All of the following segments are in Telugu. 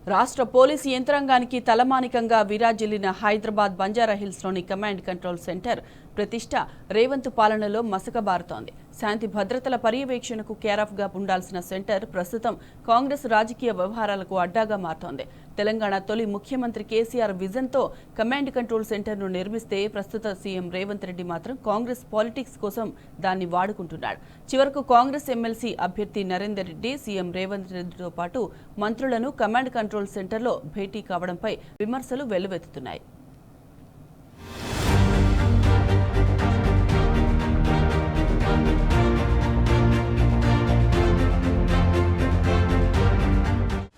రాష్ట్ర పోలీసు యంత్రాంగానికి తలమానికంగా విరాజిల్లిన హైదరాబాద్ బంజారాహిల్స్లోని కమాండ్ కంట్రోల్ సెంటర్ ప్రతిష్ట రేవంత్ పాలనలో మసకబారుతోంది. శాంతి భద్రతల పర్యవేక్షణకు కేరాఫ్గా ఉండాల్సిన సెంటర్ ప్రస్తుతం కాంగ్రెస్ రాజకీయ వ్యవహారాలకు అడ్డాగా మారుతోంది. తెలంగాణ తొలి ముఖ్యమంత్రి కేసీఆర్ విజన్తో కమాండ్ కంట్రోల్ సెంటర్ను నిర్మిస్తే ప్రస్తుత సీఎం రేవంత్ రెడ్డి మాత్రం కాంగ్రెస్ పాలిటిక్స్ కోసం దాన్ని వాడుకుంటున్నాడు. చివరకు కాంగ్రెస్ ఎమ్మెల్సీ అభ్యర్థి నరేందర్ రెడ్డి సీఎం రేవంత్ రెడ్డితో పాటు మంత్రులను కమాండ్ కంట్రోల్ సెంటర్లో భేటీ కావడంపై విమర్శలు వెల్లువెత్తుతున్నాయి.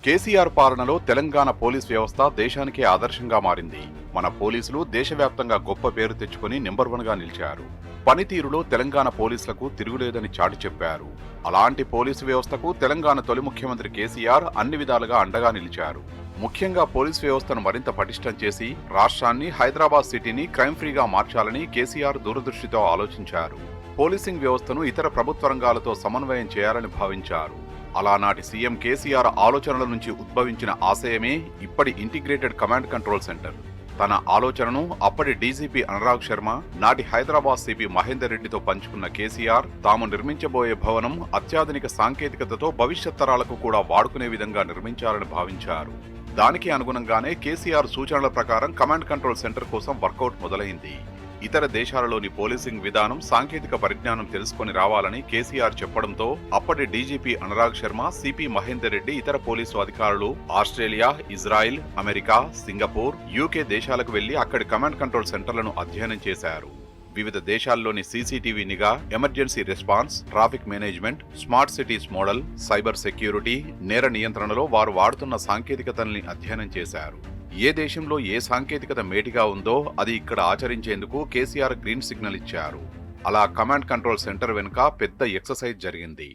కేసీఆర్ పాలనలో తెలంగాణ పోలీస్ వ్యవస్థ దేశానికే ఆదర్శంగా మారింది. మన పోలీసులు దేశవ్యాప్తంగా గొప్ప పేరు తెచ్చుకుని నెంబర్ 1గా నిలిచారు. పనితీరులో తెలంగాణ పోలీసులకు తిరుగులేదని చాటి చెప్పారు. అలాంటి పోలీసు వ్యవస్థకు తెలంగాణ తొలి ముఖ్యమంత్రి కేసీఆర్ అన్ని విధాలుగా అండగా నిలిచారు. ముఖ్యంగా పోలీసు వ్యవస్థను మరింత పటిష్టం చేసి రాష్ట్రాన్ని, హైదరాబాద్ సిటీని క్రైమ్ ఫ్రీగా మార్చాలని కేసీఆర్ దూరదృష్టితో ఆలోచించారు. పోలీసింగ్ వ్యవస్థను ఇతర ప్రభుత్వ రంగాలతో సమన్వయం చేయాలని భావించారు. అలానాటి సీఎం కేసీఆర్ ఆలోచనల నుంచి ఉద్భవించిన ఆశయమే ఇప్పటి ఇంటిగ్రేటెడ్ కమాండ్ కంట్రోల్ సెంటర్. తన ఆలోచనను అప్పటి డీజీపీ అనురాగ్ శర్మ, నాటి హైదరాబాద్ సిపి మహేందర్ రెడ్డితో పంచుకున్న కేసీఆర్ తాము నిర్మించబోయే భవనం అత్యాధునిక సాంకేతికతతో భవిష్యత్ తరాలకు కూడా వాడుకునే విధంగా నిర్మించాలని భావించారు. దానికి అనుగుణంగానే కేసీఆర్ సూచనల ప్రకారం కమాండ్ కంట్రోల్ సెంటర్ కోసం వర్కౌట్ మొదలైంది. ఇతర దేశాలలోని పోలీసింగ్ విధానం, సాంకేతిక పరిజ్ఞానం తెలుసుకుని రావాలని కేసీఆర్ చెప్పడంతో అప్పటి డీజీపీ అనురాగ్ శర్మ, సిపి మహేందర్ రెడ్డి ఇతర పోలీసు అధికారులు Australia, Israel, America, Singapore, UK దేశాలకు వెళ్లి అక్కడి కమాండ్ కంట్రోల్ సెంటర్లను అధ్యయనం చేశారు. వివిధ దేశాల్లోని సీసీటీవీ నిఘా, emergency response, traffic management, smart cities model, cyber security, నేర నియంత్రణలో వారు వాడుతున్న సాంకేతికతల్ని అధ్యయనం చేశారు. ఏ దేశంలో ఏ సాంకేతికత మేటిగా ఉందో అది ఇక్కడ ఆచరించేందుకు కేసీఆర్ గ్రీన్ సిగ్నల్ ఇచ్చారు. అలా కమాండ్ కంట్రోల్ సెంటర్ వెనుక పెద్ద ఎక్సర్సైజ్ జరిగింది.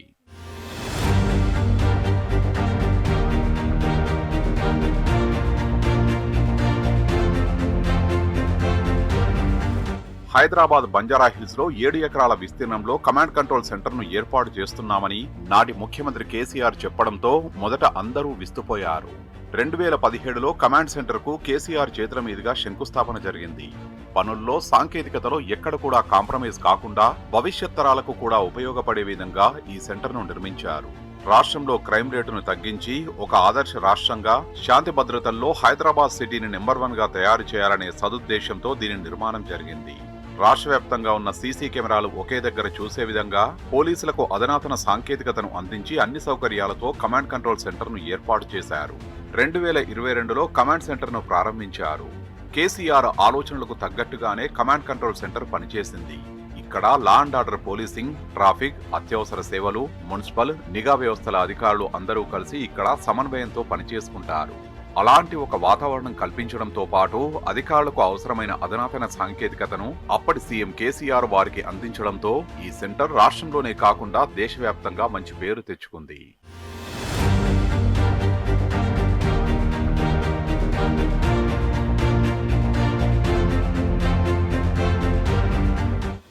హైదరాబాద్ బంజారాహిల్స్ లో 7 ఎకరాల విస్తీర్ణంలో కమాండ్ కంట్రోల్ సెంటర్ ను ఏర్పాటు చేస్తున్నామని నాటి ముఖ్యమంత్రి కేసీఆర్ చెప్పడంతో మొదట అందరూ విస్తుపోయారు. 2017లో కమాండ్ సెంటర్ కు కేసీఆర్ చేతుల మీదుగా శంకుస్థాపన జరిగింది. పనుల్లో, సాంకేతికతలో ఎక్కడ కూడా కాంప్రమైజ్ కాకుండా భవిష్యత్ తరాలకు కూడా ఉపయోగపడే విధంగా ఈ సెంటర్ ను నిర్మించారు. రాష్ట్రంలో క్రైమ్ రేటును తగ్గించి ఒక ఆదర్శ రాష్ట్రంగా, శాంతి భద్రతల్లో హైదరాబాద్ సిటీని నెంబర్ 1గా తయారు చేయాలనే సదుద్దేశంతో దీని నిర్మాణం జరిగింది. రాష్ట్ర వ్యాప్తంగా ఉన్న సీసీ కెమెరాలు ఒకే దగ్గర చూసే విధంగా పోలీసులకు అధునాతన సాంకేతికతను అందించి అన్ని సౌకర్యాలతో కమాండ్ కంట్రోల్ సెంటర్ ను ఏర్పాటు చేశారు. 2022లో కమాండ్ సెంటర్ ను ప్రారంభించారు. కేసీఆర్ ఆలోచనలకు తగ్గట్టుగానే కమాండ్ కంట్రోల్ సెంటర్ పనిచేసింది. ఇక్కడ law and order policing, traffic, అత్యవసర సేవలు, మున్సిపల్, నిఘా వ్యవస్థల అధికారులు అందరూ కలిసి ఇక్కడ సమన్వయంతో పనిచేసుకుంటారు. అలాంటి ఒక వాతావరణం కల్పించడంతో పాటు అధికారులకు అవసరమైన అధునాతన సాంకేతికతను అప్పటి సీఎం కేసీఆర్ వారికి అందించడంతో ఈ సెంటర్ రాష్ట్రంలోనే కాకుండా దేశవ్యాప్తంగా మంచి పేరు తెచ్చుకుంది.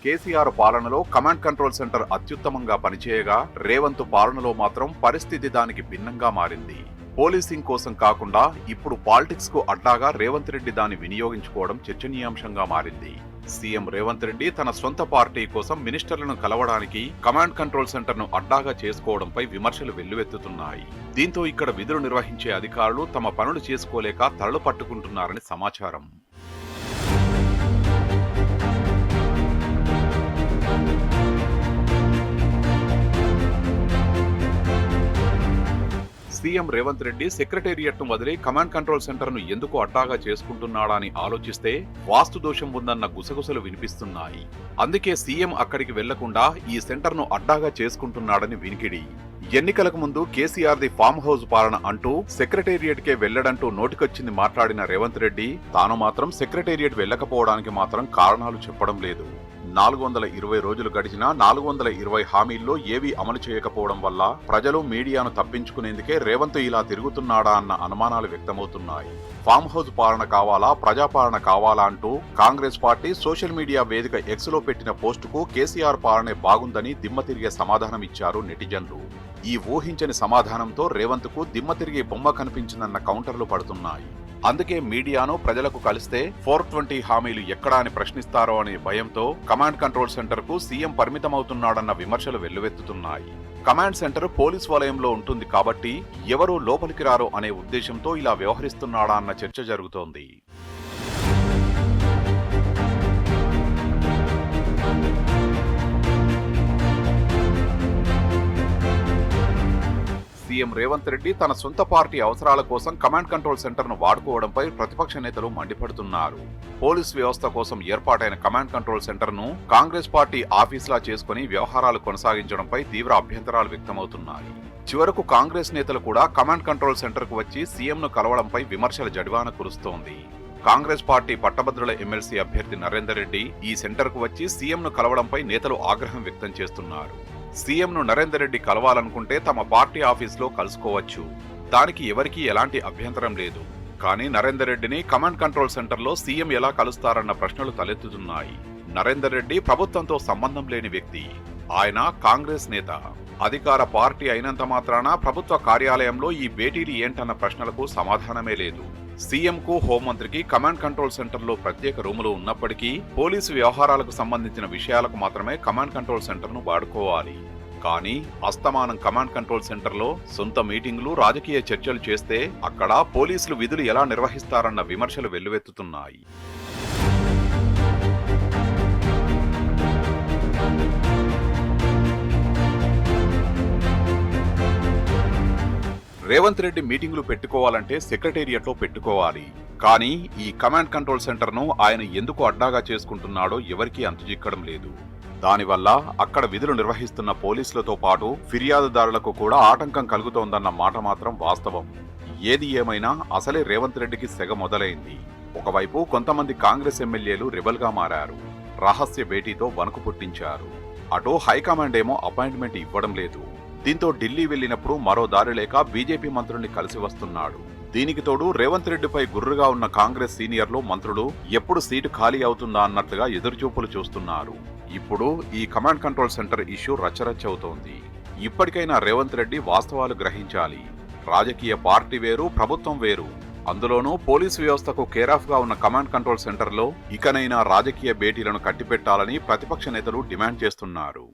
కేసీఆర్ పాలనలో కమాండ్ కంట్రోల్ సెంటర్ అత్యుత్తమంగా పనిచేయగా, రేవంత్ పాలనలో మాత్రం పరిస్థితి దానికి భిన్నంగా మారింది. పోలీసింగ్ కోసం కాకుండా ఇప్పుడు పాలిటిక్స్ కు అడ్డాగా రేవంత్ రెడ్డి దాన్ని వినియోగించుకోవడం చర్చనీయాంశంగా మారింది. సీఎం రేవంత్ రెడ్డి తన సొంత పార్టీ కోసం మినిస్టర్లను కలవడానికి కమాండ్ కంట్రోల్ సెంటర్ ను అడ్డాగా చేసుకోవడంపై విమర్శలు వెల్లువెత్తుతున్నాయి. దీంతో ఇక్కడ విధులు నిర్వహించే అధికారులు తమ పనులు చేసుకోలేక తలలు పట్టుకుంటున్నారని సమాచారం. సీఎం రేవంత్ రెడ్డి సెక్రటేరియట్ ను వదిలి కమాండ్ కంట్రోల్ సెంటర్ ను ఎందుకు అడ్డాగా చేసుకుంటున్నాడా అని ఆలోచిస్తే వాస్తు దోషం ఉందన్న గుసగుసలు వినిపిస్తున్నాయి. అందుకే సీఎం అక్కడికి వెళ్లకుండా ఈ సెంటర్ ను అడ్డాగా చేసుకుంటున్నాడని వినికిడి. ఎన్నికలకు ముందు కేసీఆర్ ది ఫామ్ హౌస్ పాలన అంటూ సెక్రటేరియట్ కే వెళ్లడంటూ నోటికొచ్చింది మాట్లాడిన రేవంత్ రెడ్డి తాను మాత్రం సెక్రటేరియట్ వెళ్లకపోవడానికి మాత్రం కారణాలు చెప్పడం లేదు. 420 రోజులు గడిచినా 420 హామీల్లో ఏవీ అమలు చేయకపోవడం వల్ల ప్రజలు, మీడియాను తప్పించుకునేందుకే రేవంత్ ఇలా తిరుగుతున్నాడా అన్న అనుమానాలు వ్యక్తమవుతున్నాయి. ఫామ్ హౌస్ పాలన కావాలా, ప్రజాపాలన కావాలా అంటూ కాంగ్రెస్ పార్టీ సోషల్ మీడియా వేదిక ఎక్స్ లో పెట్టిన పోస్టుకు కేసీఆర్ పాలనే బాగుందని దిమ్మ తిరిగే సమాధానం ఇచ్చారు నెటిజన్లు. ఈ ఊహించని సమాధానంతో రేవంత్కు దిమ్మ తిరిగి బొమ్మ కనిపించిందన్న కౌంటర్లు పడుతున్నాయి. అందుకే మీడియాను ప్రజలకు కలిస్తే 420 హామీలు ఎక్కడా అని ప్రశ్నిస్తారో అనే భయంతో కమాండ్ కంట్రోల్ సెంటర్కు సీఎం పరిమితమవుతున్నాడన్న విమర్శలు వెల్లువెత్తుతున్నాయి. కమాండ్ సెంటర్ పోలీస్ వలయంలో ఉంటుంది కాబట్టి ఎవరూ లోపలికి రారో అనే ఉద్దేశంతో ఇలా వ్యవహరిస్తున్నాడా అన్న చర్చ జరుగుతోంది. సీఎం రేవంత్ రెడ్డి తన సొంత పార్టీ అవసరాల కోసం కమాండ్ కంట్రోల్ సెంటర్ను వాడుకోవడంపై ప్రతిపక్ష నేతలు మండిపడుతున్నారు. పోలీస్ వ్యవస్థ కోసం ఏర్పాటైన కమాండ్ కంట్రోల్ సెంటర్ను కాంగ్రెస్ పార్టీ ఆఫీసులా చేసుకుని వ్యవహారాలు కొనసాగించడంపై తీవ్ర అభ్యంతరాలు వ్యక్తమవుతున్నాయి. చివరకు కాంగ్రెస్ నేతలు కూడా కమాండ్ కంట్రోల్ సెంటర్కు వచ్చి సీఎంను కలవడంపై విమర్శల జడివాన కురుస్తోంది. కాంగ్రెస్ పార్టీ పట్టభద్రుల ఎమ్మెల్సీ అభ్యర్థి నరేందర్ రెడ్డి ఈ సెంటర్కు వచ్చి సీఎంను కలవడంపై నేతలు ఆగ్రహం వ్యక్తం చేస్తున్నారు. సీఎంను నరేందర్ రెడ్డి కలవాలనుకుంటే తమ పార్టీ ఆఫీసులో కలుసుకోవచ్చు, దానికి ఎవరికీ ఎలాంటి అభ్యంతరం లేదు. కానీ నరేందర్ రెడ్డిని కమాండ్ కంట్రోల్ సెంటర్లో సీఎం ఎలా కలుస్తారన్న ప్రశ్నలు తలెత్తుతున్నాయి. నరేందర్ రెడ్డి ప్రభుత్వంతో సంబంధం లేని వ్యక్తి. ఆయన కాంగ్రెస్ నేత. అధికార పార్టీ అయినంత మాత్రాన ప్రభుత్వ కార్యాలయంలో ఈ భేటీలు ఏంటన్న ప్రశ్నలకు సమాధానమే లేదు. సీఎంకు హోంమంత్రికి కమాండ్ కంట్రోల్ సెంటర్లో ప్రత్యేక రూములు ఉన్నప్పటికీ పోలీసు వ్యవహారాలకు సంబంధించిన విషయాలకు మాత్రమే కమాండ్ కంట్రోల్ సెంటర్ను వాడుకోవాలి. కానీ అస్తమానం కమాండ్ కంట్రోల్ సెంటర్లో సొంత మీటింగులు, రాజకీయ చర్చలు చేస్తే అక్కడ పోలీసులు విధులు ఎలా నిర్వహిస్తారన్న విమర్శలు వెల్లువెత్తుతున్నాయి. రేవంత్ రెడ్డి మీటింగులు పెట్టుకోవాలంటే సెక్రటేరియట్లో పెట్టుకోవాలి. కానీ ఈ కమాండ్ కంట్రోల్ సెంటర్ను ఆయన ఎందుకు అడ్డాగా చేసుకుంటున్నాడో ఎవరికీ అంతుచిక్కడం లేదు. దానివల్ల అక్కడ విధులు నిర్వహిస్తున్న పోలీసులతో పాటు ఫిర్యాదుదారులకు కూడా ఆటంకం కలుగుతోందన్న మాట మాత్రం వాస్తవం. ఏది ఏమైనా అసలే రేవంత్ రెడ్డికి సెగ మొదలైంది. ఒకవైపు కొంతమంది కాంగ్రెస్ ఎమ్మెల్యేలు రెబల్గా మారారు, రహస్య భేటీతో వణుకు పుట్టించారు. అటు హైకమాండ్ ఏమో అపాయింట్మెంట్ ఇవ్వడం లేదు. దీంతో ఢిల్లీ వెళ్లినప్పుడు మరో దారి లేక బీజేపీ మంత్రుల్ని కలిసి వస్తున్నాడు. దీనికి తోడు రేవంత్ రెడ్డిపై గుర్రుగా ఉన్న కాంగ్రెస్ సీనియర్లు, మంత్రులు ఎప్పుడు సీటు ఖాళీ అవుతుందా అన్నట్లుగా ఎదురుచూపులు చూస్తున్నారు. ఇప్పుడు ఈ కమాండ్ కంట్రోల్ సెంటర్ ఇష్యూ రచ్చరచ్చ అవుతోంది. ఇప్పటికైనా రేవంత్ రెడ్డి వాస్తవాలు గ్రహించాలి. రాజకీయ పార్టీ వేరు, ప్రభుత్వం వేరు. అందులోనూ పోలీసు వ్యవస్థకు కేరాఫ్ గా ఉన్న కమాండ్ కంట్రోల్ సెంటర్లో ఇకనైనా రాజకీయ భేటీలను కట్టిపెట్టాలని ప్రతిపక్ష నేతలు డిమాండ్ చేస్తున్నారు.